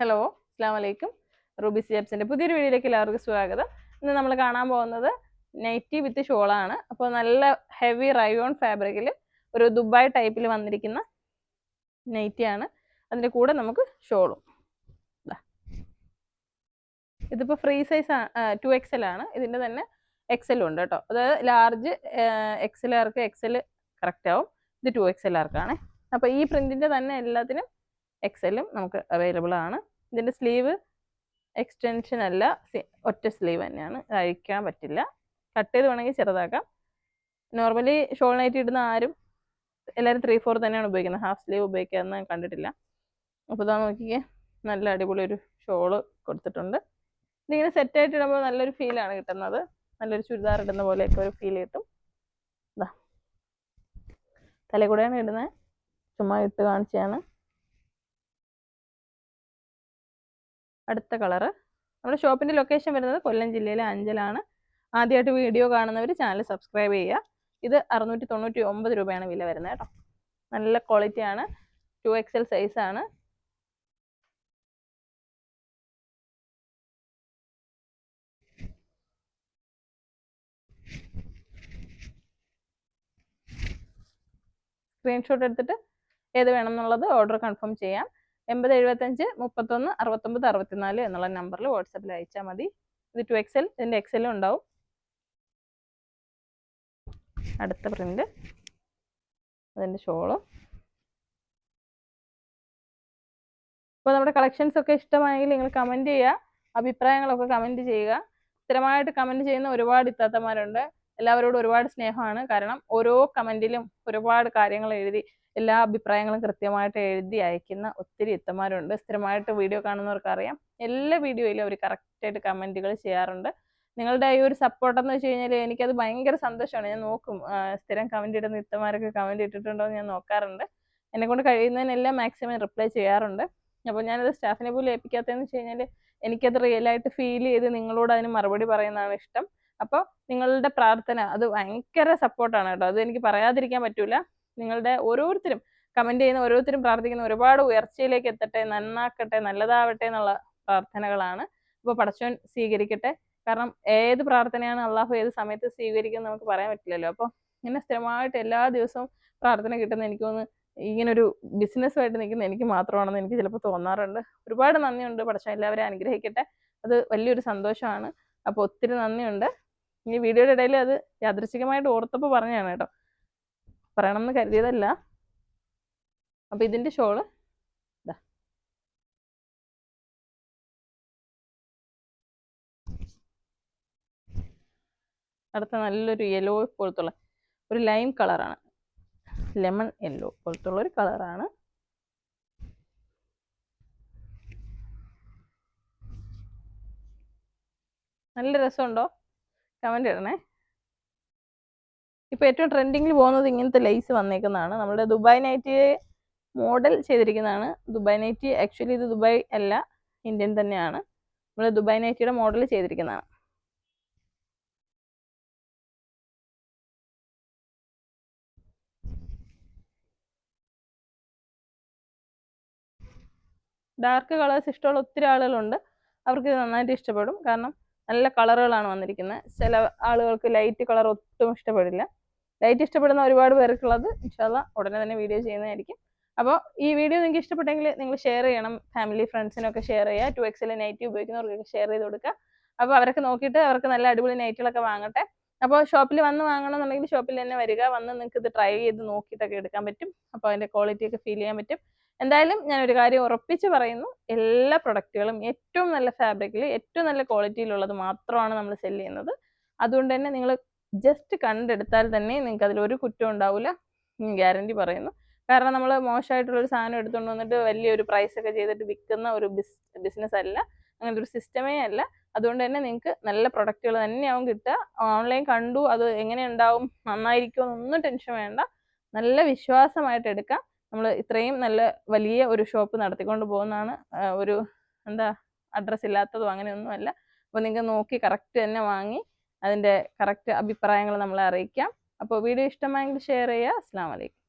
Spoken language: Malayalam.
ഹലോ, അസ്സാം വലൈക്കും. റൂബി സിയാബ്സിൻ്റെ പുതിയൊരു വീഡിയോയിലേക്ക് എല്ലാവർക്കും സ്വാഗതം. ഇന്ന് നമ്മൾ കാണാൻ പോകുന്നത് നൈറ്റി വിത്ത് ഷോളാണ്. അപ്പോൾ നല്ല ഹെവി റയോൺ ഫാബ്രിക്കിൽ ഒരു ദുബായ് ടൈപ്പിൽ വന്നിരിക്കുന്ന നൈറ്റിയാണ്. അതിൻ്റെ കൂടെ നമുക്ക് ഷോളും. ഇതിപ്പോൾ ഫ്രീ സൈസ് 2XL ആണ്. ഇതിൻ്റെ തന്നെ XL ഉണ്ട് കേട്ടോ. അതായത് ലാർജ് XLർക്ക് XL കറക്റ്റ് ആവും. ഇത് 2XLർക്കാണ്. അപ്പോൾ ഈ പ്രിൻറ്റിൻ്റെ തന്നെ എല്ലാത്തിനും XLും നമുക്ക് അവൈലബിൾ ആണ്. ഇതിൻ്റെ സ്ലീവ് എക്സ്റ്റൻഷൻ അല്ല, ഒറ്റ സ്ലീവ് തന്നെയാണ്. അഴിക്കാൻ പറ്റില്ല. കട്ട് ചെയ്ത് വേണമെങ്കിൽ ചെറുതാക്കാം. നോർമലി ഷോൾ നൈറ്റി ഇടുന്ന ആരും എല്ലാവരും 3/4 തന്നെയാണ് ഉപയോഗിക്കുന്നത്. ഹാഫ് സ്ലീവ് ഉപയോഗിക്കാമെന്ന് കണ്ടിട്ടില്ല. അപ്പോൾ ഇതാ നോക്കിക്കേ, നല്ല അടിപൊളി ഒരു ഷോള് കൊടുത്തിട്ടുണ്ട്. ഇതിങ്ങനെ സെറ്റായിട്ട് ഇടുമ്പോൾ നല്ലൊരു ഫീലാണ് കിട്ടുന്നത്. നല്ലൊരു ചുരിദാർ ഇടുന്ന പോലെയൊക്കെ ഒരു ഫീൽ കിട്ടും. ഇതാ തലകൂടെയാണ് ഇടുന്നത്, ചുമ്മാ ഇട്ട് കാണിച്ചാണ്. അടുത്ത കളറ്, നമ്മുടെ ഷോപ്പിൻ്റെ ലൊക്കേഷൻ വരുന്നത് കൊല്ലം ജില്ലയിലെ അഞ്ചലാണ്. ആദ്യമായിട്ട് വീഡിയോ കാണുന്നവർ ചാനൽ സബ്സ്ക്രൈബ് ചെയ്യുക. ഇത് 699 രൂപയാണ് വില വരുന്നത് കേട്ടോ. നല്ല ക്വാളിറ്റിയാണ്. 2XL സൈസാണ്. സ്ക്രീൻഷോട്ട് എടുത്തിട്ട് ഏത് വേണം എന്നുള്ളത് ഓർഡർ കൺഫേം ചെയ്യാം. 8075 31 69 64 എന്നുള്ള നമ്പറിൽ വാട്സാപ്പിൽ അയച്ചാൽ മതി. ഇത് 2XL, ഇതിൻ്റെ XL ഉണ്ടാവും. അടുത്ത പ്രിന്റ്, അതിൻ്റെ ഷോള്. അപ്പോൾ നമ്മുടെ കളക്ഷൻസ് ഒക്കെ ഇഷ്ടമായെങ്കിൽ നിങ്ങൾ കമൻറ്റ് ചെയ്യുക, അഭിപ്രായങ്ങളൊക്കെ കമൻറ്റ് ചെയ്യുക. സ്ഥിരമായിട്ട് കമൻറ്റ് ചെയ്യുന്ന ഒരുപാട് ഇത്താത്തമാരുണ്ട്. എല്ലാവരോടും ഒരുപാട് സ്നേഹമാണ്. കാരണം ഓരോ കമൻറ്റിലും ഒരുപാട് കാര്യങ്ങൾ എഴുതി, എല്ലാ അഭിപ്രായങ്ങളും കൃത്യമായിട്ട് എഴുതി അയക്കുന്ന ഒത്തിരി ഇത്തമാരുണ്ട്. സ്ഥിരമായിട്ട് വീഡിയോ കാണുന്നവർക്ക് അറിയാം. എല്ലാ വീഡിയോയിലും അവർ കറക്റ്റായിട്ട് കമൻറ്റുകൾ ചെയ്യാറുണ്ട്. നിങ്ങളുടെ ഈ ഒരു സപ്പോർട്ടെന്ന് വെച്ച് കഴിഞ്ഞാൽ എനിക്കത് ഭയങ്കര സന്തോഷമാണ്. ഞാൻ നോക്കും, സ്ഥിരം കമൻറ്റ് ഇടുന്ന ഇത്തമാരൊക്കെ കമൻറ്റ് ഇട്ടിട്ടുണ്ടോ എന്ന് ഞാൻ നോക്കാറുണ്ട്. എന്നെക്കൊണ്ട് കഴിയുന്നതിനെല്ലാം മാക്സിമം റിപ്ലൈ ചെയ്യാറുണ്ട്. അപ്പോൾ ഞാനത് സ്റ്റാഫിനെ പോലും ഏൽപ്പിക്കാത്തതെന്ന് വെച്ച് കഴിഞ്ഞാൽ എനിക്കത് റിയലായിട്ട് ഫീൽ ചെയ്ത് നിങ്ങളോട് അതിന് മറുപടി പറയുന്നതാണ് ഇഷ്ടം. അപ്പോൾ നിങ്ങളുടെ പ്രാർത്ഥന അത് ഭയങ്കര സപ്പോർട്ടാണ് കേട്ടോ. അത് എനിക്ക് പറയാതിരിക്കാൻ പറ്റൂല. നിങ്ങളുടെ ഓരോരുത്തരും കമൻറ്റ് ചെയ്യുന്ന ഓരോരുത്തരും പ്രാർത്ഥിക്കുന്ന ഒരുപാട് ഉയർച്ചയിലേക്ക് എത്തട്ടെ, നന്നാക്കട്ടെ, നല്ലതാവട്ടെ എന്നുള്ള പ്രാർത്ഥനകളാണ്. അപ്പോൾ പടച്ചോൻ സ്വീകരിക്കട്ടെ. കാരണം ഏത് പ്രാർത്ഥനയാണ് അള്ളാഹു ഏത് സമയത്ത് സ്വീകരിക്കുന്നത് നമുക്ക് പറയാൻ പറ്റില്ലല്ലോ. അപ്പോൾ ഇങ്ങനെ സ്ഥിരമായിട്ട് എല്ലാ ദിവസവും പ്രാർത്ഥന കിട്ടുന്ന എനിക്ക് തോന്നുന്നു ഇങ്ങനൊരു ബിസിനസ്സുമായിട്ട് നിൽക്കുന്ന എനിക്ക് മാത്രമാണെന്ന് എനിക്ക് ചിലപ്പോൾ തോന്നാറുണ്ട്. ഒരുപാട് നന്ദിയുണ്ട്. പടച്ചോൻ എല്ലാവരെയും അനുഗ്രഹിക്കട്ടെ. അത് വലിയൊരു സന്തോഷമാണ്. അപ്പോൾ ഒത്തിരി നന്ദിയുണ്ട്. ഈ വീഡിയോയുടെ ഇടയിൽ അത് യാദൃശ്ചികമായിട്ട് ഓർത്തപ്പോൾ പറഞ്ഞതാണ് കേട്ടോ, പറയണമെന്ന് കരുതിയതല്ല. അപ്പോൾ ഇതിൻ്റെ ഷോള് ഇതാ. അടുത്ത നല്ലൊരു യെല്ലോ പോലത്തുള്ള ഒരു ലൈം കളറാണ്, ലെമൺ യെല്ലോ പോലത്തുള്ള ഒരു കളറാണ്. നല്ല രസമുണ്ടോ? കമൻറ്റ് ഇടണേ. ഇപ്പോൾ ഏറ്റവും ട്രെൻഡിങ്ങിൽ പോകുന്നത് ഇങ്ങനത്തെ ലേസ് വന്നേക്കുന്നതാണ്. നമ്മുടെ ദുബായ് നൈറ്റി മോഡൽ ചെയ്തിരിക്കുന്നതാണ്. ദുബായ് നൈറ്റി ആക്ച്വലി ഇത് ദുബായ് അല്ല, ഇന്ത്യൻ തന്നെയാണ്. നമ്മൾ ദുബായ് നൈറ്റിയുടെ മോഡൽ ചെയ്തിരിക്കുന്നതാണ്. ഡാർക്ക് കളേഴ്സ് ഇഷ്ടമുള്ള ഒത്തിരി ആളുകളുണ്ട്. അവർക്ക് ഇത് നന്നായിട്ട് ഇഷ്ടപ്പെടും. കാരണം നല്ല കളറുകളാണ് വന്നിരിക്കുന്നത്. ചില ആളുകൾക്ക് ലൈറ്റ് കളർ ഒട്ടും ഇഷ്ടപ്പെടില്ല. ലൈറ്റ് ഇഷ്ടപ്പെടുന്ന ഒരുപാട് പേർക്കുള്ളത് ഇൻഷാ അല്ലാഹ് ഉടനെ തന്നെ വീഡിയോ ചെയ്യുന്നതായിരിക്കും. അപ്പോൾ ഈ വീഡിയോ നിങ്ങൾക്ക് ഇഷ്ടപ്പെട്ടെങ്കിൽ നിങ്ങൾ ഷെയർ ചെയ്യണം. ഫാമിലി ഫ്രണ്ട്സിനൊക്കെ ഷെയർ ചെയ്യുക. 2XL നൈറ്റി ഉപയോഗിക്കുന്നവർക്കൊക്കെ ഷെയർ ചെയ്ത് കൊടുക്കുക. അപ്പോൾ അവരൊക്കെ നോക്കിയിട്ട് അവർക്ക് നല്ല അടിപൊളി നൈറ്റുകളൊക്കെ വാങ്ങട്ടെ. അപ്പോൾ ഷോപ്പിൽ വന്ന് വാങ്ങണമെന്നുണ്ടെങ്കിൽ ഷോപ്പിൽ തന്നെ വരിക. വന്ന് നിങ്ങൾക്ക് ഇത് ട്രൈ ചെയ്ത് നോക്കിയിട്ടൊക്കെ എടുക്കാൻ പറ്റും. അപ്പോൾ അതിൻ്റെ ക്വാളിറ്റിയൊക്കെ ഫീൽ ചെയ്യാൻ പറ്റും. എന്തായാലും ഞാനൊരു കാര്യം ഉറപ്പിച്ച് പറയുന്നു, എല്ലാ പ്രൊഡക്റ്റുകളും ഏറ്റവും നല്ല ഫാബ്രിക്കിൽ ഏറ്റവും നല്ല ക്വാളിറ്റിയിലുള്ളത് മാത്രമാണ് നമ്മൾ സെല്ല് ചെയ്യുന്നത്. അതുകൊണ്ട് തന്നെ നിങ്ങൾ ജസ്റ്റ് കണ്ടെടുത്താൽ തന്നെ നിങ്ങൾക്ക് അതിലൊരു കുറ്റം ഉണ്ടാവില്ല, ഗ്യാരണ്ടി പറയുന്നു. കാരണം നമ്മൾ മോശമായിട്ടുള്ളൊരു സാധനം എടുത്തുകൊണ്ട് വന്നിട്ട് വലിയൊരു പ്രൈസൊക്കെ ചെയ്തിട്ട് വിൽക്കുന്ന ഒരു ബിസിനസ് അല്ല, അങ്ങനത്തെ ഒരു സിസ്റ്റമേ അല്ല. അതുകൊണ്ട് തന്നെ നിങ്ങൾക്ക് നല്ല പ്രൊഡക്റ്റുകൾ തന്നെയാവും കിട്ടുക. ഓൺലൈൻ കണ്ടു അത് എങ്ങനെ ഉണ്ടാവും, നന്നായിരിക്കുമോ എന്നൊന്നും ടെൻഷൻ വേണ്ട. നല്ല വിശ്വാസമായിട്ട് എടുക്കാം. നമ്മൾ ഇത്രയും നല്ല വലിയ ഒരു ഷോപ്പ് നടത്തിക്കൊണ്ട് പോകുന്നതാണ്. ഒരു എന്താ അഡ്രസ്സ് ഇല്ലാത്തതോ അങ്ങനെയൊന്നുമല്ല. അപ്പോൾ നിങ്ങൾക്ക് നോക്കി കറക്റ്റ് തന്നെ വാങ്ങി അതിൻ്റെ കറക്റ്റ് അഭിപ്രായങ്ങൾ നമ്മളെ അറിയിക്കാം. അപ്പോൾ വീഡിയോ ഇഷ്ടമായെങ്കിൽ ഷെയർ ചെയ്യുക. അസ്സലാമു അലൈക്കും.